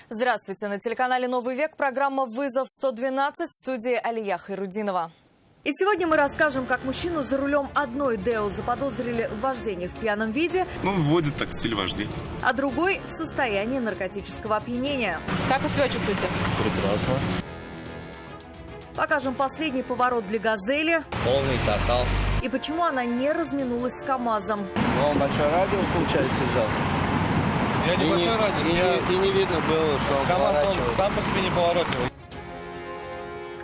Здравствуйте. На телеканале «Новый век» программа «Вызов 112» в студии Алия Хайрудинова. И сегодня мы расскажем, как мужчину за рулем одной ДЭО заподозрили в вождении в пьяном виде. Вводит так стиль вождения. А другой в состоянии наркотического опьянения. Как вы себя чувствуете? Прекрасно. Покажем последний поворот для «Газели». Полный тотал. И почему она не разминулась с КАМАЗом. Он большой радиус, получается, взял. Я не большой радиус. И не видно было, что он поворачивал. Сам по себе не поворотливый.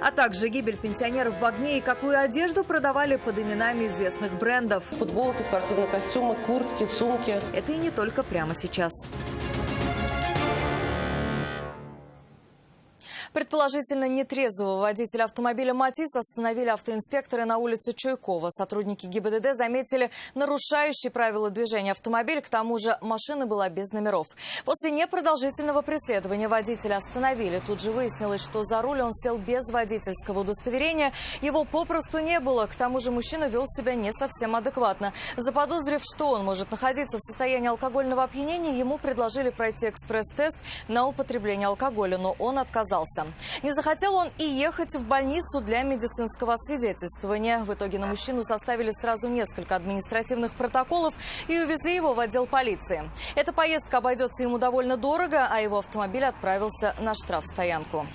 А также гибель пенсионеров в огне и какую одежду продавали под именами известных брендов. Футболки, спортивные костюмы, куртки, сумки. Это и не только прямо сейчас. Предположительно нетрезвого водителя автомобиля «Матис» остановили автоинспекторы на улице Чуйкова. Сотрудники ГИБДД заметили нарушающий правила движения автомобиль. К тому же машина была без номеров. После непродолжительного преследования водителя остановили. Тут же выяснилось, что за руль он сел без водительского удостоверения. Его попросту не было. К тому же мужчина вел себя не совсем адекватно. Заподозрив, что он может находиться в состоянии алкогольного опьянения, ему предложили пройти экспресс-тест на употребление алкоголя, но он отказался. Не захотел он и ехать в больницу для медицинского освидетельствования. В итоге на мужчину составили сразу несколько административных протоколов и увезли его в отдел полиции. Эта поездка обойдется ему довольно дорого, а его автомобиль отправился на штрафстоянку.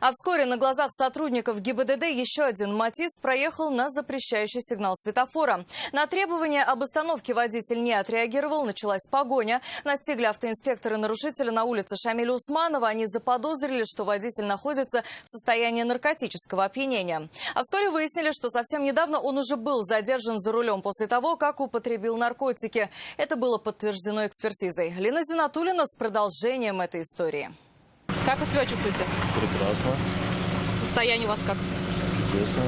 А вскоре на глазах сотрудников ГИБДД еще один «Матис» проехал на запрещающий сигнал светофора. На требование об остановке водитель не отреагировал, началась погоня. Настигли автоинспекторы нарушителя на улице Шамиля Усманова. Они заподозрили, что водитель находится в состоянии наркотического опьянения. А вскоре выяснили, что совсем недавно он уже был задержан за рулем после того, как употребил наркотики. Это было подтверждено экспертизой. Лена Зинатуллина с продолжением этой истории. Как вы себя чувствуете? Прекрасно. Состояние у вас как? Чудесно.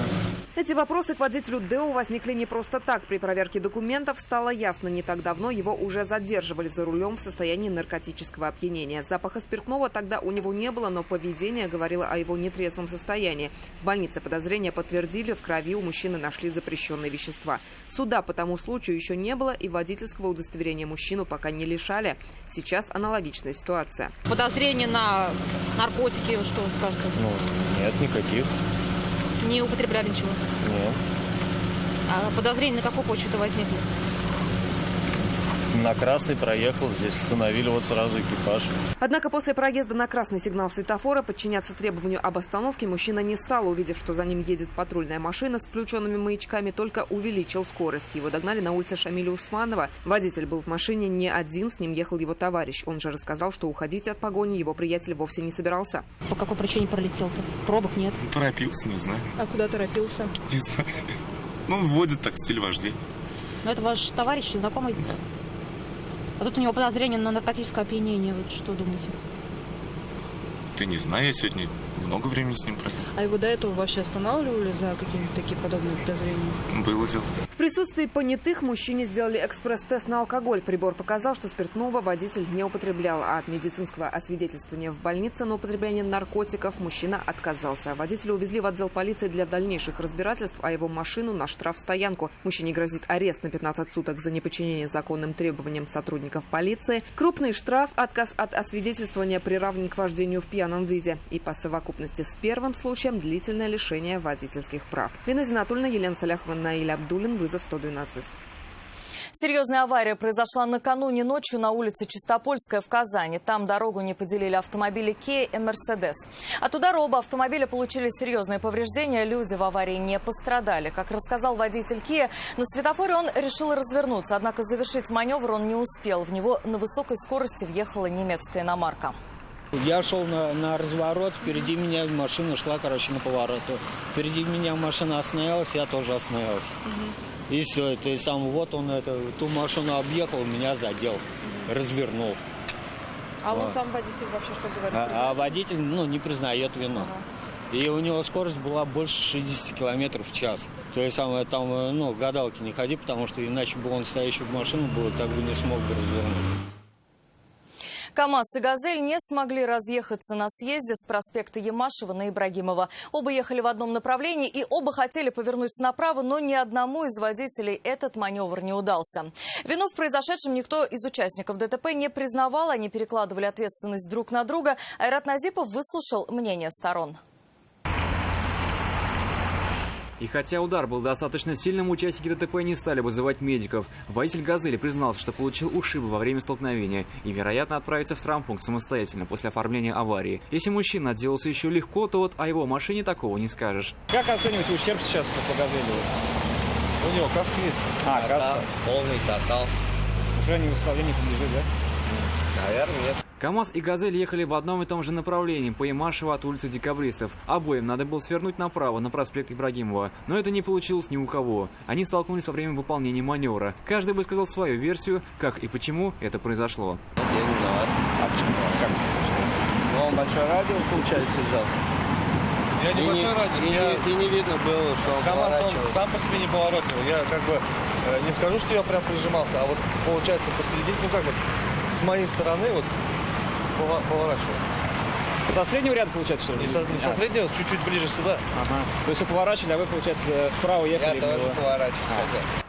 Эти вопросы к водителю ДЭО возникли не просто так. При проверке документов стало ясно, не так давно его уже задерживали за рулем в состоянии наркотического опьянения. Запаха спиртного тогда у него не было, но поведение говорило о его нетрезвом состоянии. В больнице подозрения подтвердили, в крови у мужчины нашли запрещенные вещества. Суда по тому случаю еще не было, и водительского удостоверения мужчину пока не лишали. Сейчас аналогичная ситуация. Подозрение на наркотики, что вы скажете? Нет, никаких. Не употребляли ничего? Нет. А подозрение на какую почву-то возникло? На красный проехал, здесь остановили вот сразу экипаж. Однако после проезда на красный сигнал светофора подчиняться требованию об остановке мужчина не стал. Увидев, что за ним едет патрульная машина с включенными маячками, только увеличил скорость. Его догнали на улице Шамиля Усманова. Водитель был в машине не один, с ним ехал его товарищ. Он же рассказал, что уходить от погони его приятель вовсе не собирался. По какой причине пролетел-то? Пробок нет? Торопился, не знаю. А куда торопился? Не знаю. Вводит так стиль вождения. Ну, это ваш товарищ, знакомый? Да. А тут у него подозрение на наркотическое опьянение. Вот что думаете? Ты не знаю, я сегодня много времени с ним провел. А его до этого вообще останавливали за какие-то такие подобные подозрения? Было дело. В присутствии понятых мужчине сделали экспресс-тест на алкоголь. Прибор показал, что спиртного водитель не употреблял, а от медицинского освидетельствования в больнице на употребление наркотиков мужчина отказался. Водителя увезли в отдел полиции для дальнейших разбирательств, а его машину на штрафстоянку. Мужчине грозит арест на 15 суток за неподчинение законным требованиям сотрудников полиции, крупный штраф, отказ от освидетельствования приравнен к вождению в пьяном виде и по совокупности с первым случаем длительное лишение водительских прав. Лена Зинатуллина, Елена Саляхова, Наиль Абдуллин, «Вызов 112». Серьезная авария произошла накануне ночью на улице Чистопольская в Казани. Там дорогу не поделили автомобили Kia и Mercedes. От удара оба автомобиля получили серьезные повреждения. Люди в аварии не пострадали. Как рассказал водитель Kia, на светофоре он решил развернуться. Однако завершить маневр он не успел. В него на высокой скорости въехала немецкая иномарка. Я шел на разворот, впереди меня машина шла, на повороту. Впереди меня машина остановилась, я тоже остановился. И все, это и сам вот он ту машину объехал, меня задел, развернул. А он сам водитель вообще что говорит? А водитель, не признает вину. И у него скорость была больше 60 километров в час. То есть там, гадалки не ходи, потому что иначе бы он стоящую машину был, так бы не смог бы развернуть. КамАЗ и «Газель» не смогли разъехаться на съезде с проспекта Ямашева на Ибрагимова. Оба ехали в одном направлении и оба хотели повернуть направо, но ни одному из водителей этот маневр не удался. Вину в произошедшем никто из участников ДТП не признавал, они перекладывали ответственность друг на друга. Айрат Назипов выслушал мнение сторон. И хотя удар был достаточно сильным, участники ДТП не стали вызывать медиков. Водитель «Газели» признался, что получил ушибы во время столкновения и, вероятно, отправится в травмпункт самостоятельно после оформления аварии. Если мужчина отделался еще легко, то вот о его машине такого не скажешь. Как оцениваете ущерб сейчас по «Газели»? У него каска есть. каска. Да, полный тотал. Уже не восстановлению подлежит, да? Наверное, нет. КамАЗ и «Газель» ехали в одном и том же направлении, по Ямашево от улицы Декабристов. Обоим надо было свернуть направо, на проспект Ибрагимова. Но это не получилось ни у кого. Они столкнулись во время выполнения маневра. Каждый высказал свою версию, как и почему это произошло. Я не виноват. А почему? Как это получается? Ну, он большой радиус, получается, взял. Я небольшой радиус. И не видно было, что он поворачивал. Он сам по себе не поворачивал. Я как бы не скажу, что я прям прижимался, а вот получается посередине, ну как вот, с моей стороны вот поворачивал. Со среднего ряда, получается, что ли? Не со среднего, чуть-чуть ближе сюда. Ага. То есть вы поворачивали, а вы, получается, справа ехали? Я тоже поворачивал.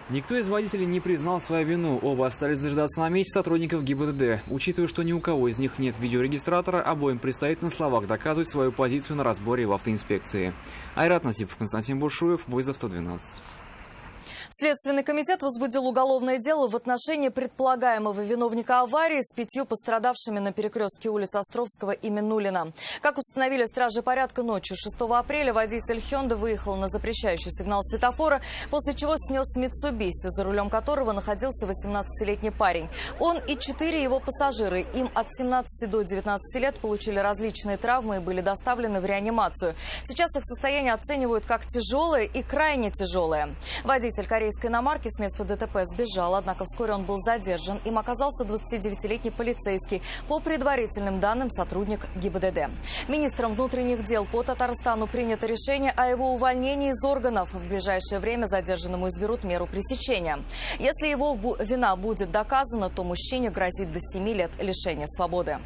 Никто из водителей не признал свою вину. Оба остались дожидаться на месте сотрудников ГИБДД. Учитывая, что ни у кого из них нет видеорегистратора, обоим предстоит на словах доказывать свою позицию на разборе в автоинспекции. Айрат Назипов, Константин Бушуев, вызов 112. Следственный комитет возбудил уголовное дело в отношении предполагаемого виновника аварии с 5 пострадавшими на перекрестке улиц Островского и Минулина. Как установили стражи порядка, ночью 6 апреля водитель Hyundai выехал на запрещающий сигнал светофора, после чего снес Mitsubishi, за рулем которого находился 18-летний парень. Он и 4 его пассажира, им от 17 до 19 лет, получили различные травмы и были доставлены в реанимацию. Сейчас их состояние оценивают как тяжелое и крайне тяжелое. Водитель корейской иномарки с места ДТП сбежал, однако вскоре он был задержан. Им оказался 29-летний полицейский, по предварительным данным сотрудник ГИБДД. Министром внутренних дел по Татарстану принято решение о его увольнении из органов. В ближайшее время задержанному изберут меру пресечения. Если его вина будет доказана, то мужчине грозит до 7 лет лишения свободы.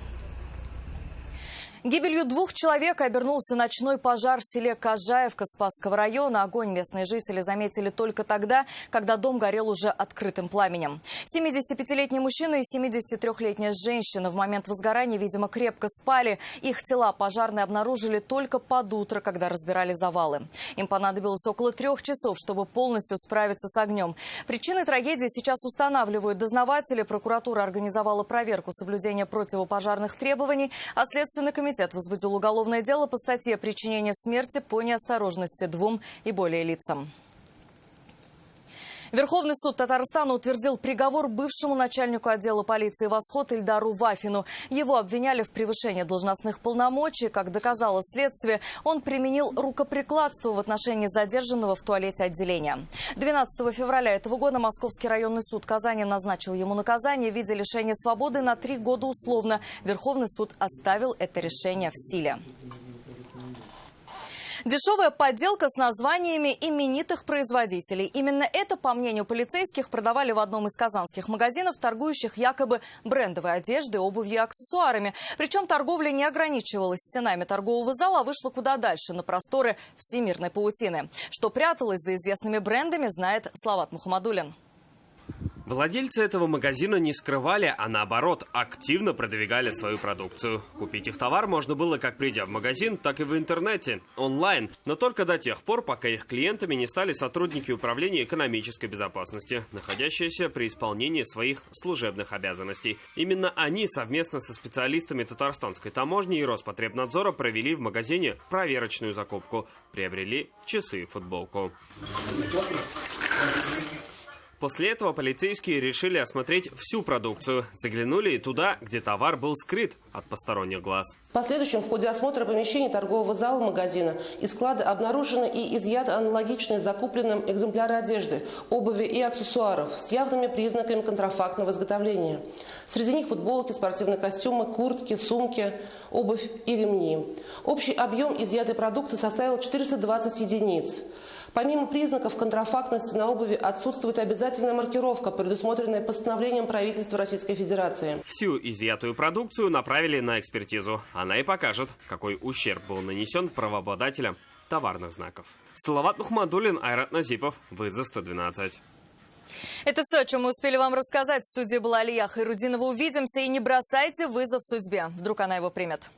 Гибелью 2 человек обернулся ночной пожар в селе Кожаевка Спасского района. Огонь местные жители заметили только тогда, когда дом горел уже открытым пламенем. 75-летний мужчина и 73-летняя женщина в момент возгорания, видимо, крепко спали. Их тела пожарные обнаружили только под утро, когда разбирали завалы. Им понадобилось около 3 часов, чтобы полностью справиться с огнем. Причины трагедии сейчас устанавливают дознаватели. Прокуратура организовала проверку соблюдения противопожарных требований, а Следственный комитет возбудил уголовное дело по статье «Причинение смерти по неосторожности 2 и более лицам». Верховный суд Татарстана утвердил приговор бывшему начальнику отдела полиции «Восход» Ильдару Вафину. Его обвиняли в превышении должностных полномочий. Как доказало следствие, он применил рукоприкладство в отношении задержанного в туалете отделения. 12 февраля этого года Московский районный суд Казани назначил ему наказание в виде лишения свободы на 3 года условно. Верховный суд оставил это решение в силе. Дешевая подделка с названиями именитых производителей. Именно это, по мнению полицейских, продавали в одном из казанских магазинов, торгующих якобы брендовой одеждой, обувью и аксессуарами. Причем торговля не ограничивалась стенами торгового зала, а вышла куда дальше, на просторы всемирной паутины. Что пряталось за известными брендами, знает Слават Мухаммадуллин. Владельцы этого магазина не скрывали, а наоборот, активно продвигали свою продукцию. Купить их товар можно было как придя в магазин, так и в интернете, онлайн. Но только до тех пор, пока их клиентами не стали сотрудники Управления экономической безопасности, находящиеся при исполнении своих служебных обязанностей. Именно они совместно со специалистами Татарстанской таможни и Роспотребнадзора провели в магазине проверочную закупку. Приобрели часы и футболку. После этого полицейские решили осмотреть всю продукцию. Заглянули и туда, где товар был скрыт от посторонних глаз. В последующем в ходе осмотра помещений торгового зала магазина и склада обнаружены и изъяты аналогичные закупленным экземпляры одежды, обуви и аксессуаров с явными признаками контрафактного изготовления. Среди них футболки, спортивные костюмы, куртки, сумки, обувь и ремни. Общий объем изъятой продукции составил 420 единиц. Помимо признаков контрафактности на обуви отсутствует обязательная маркировка, предусмотренная постановлением правительства Российской Федерации. Всю изъятую продукцию направили на экспертизу. Она и покажет, какой ущерб был нанесен правообладателям товарных знаков. Салават Нухмадуллин, Айрат Назипов. Вызов 112. Это все, о чем мы успели вам рассказать. В студии была Алия Хайрудинова. Увидимся и не бросайте вызов судьбе. Вдруг она его примет.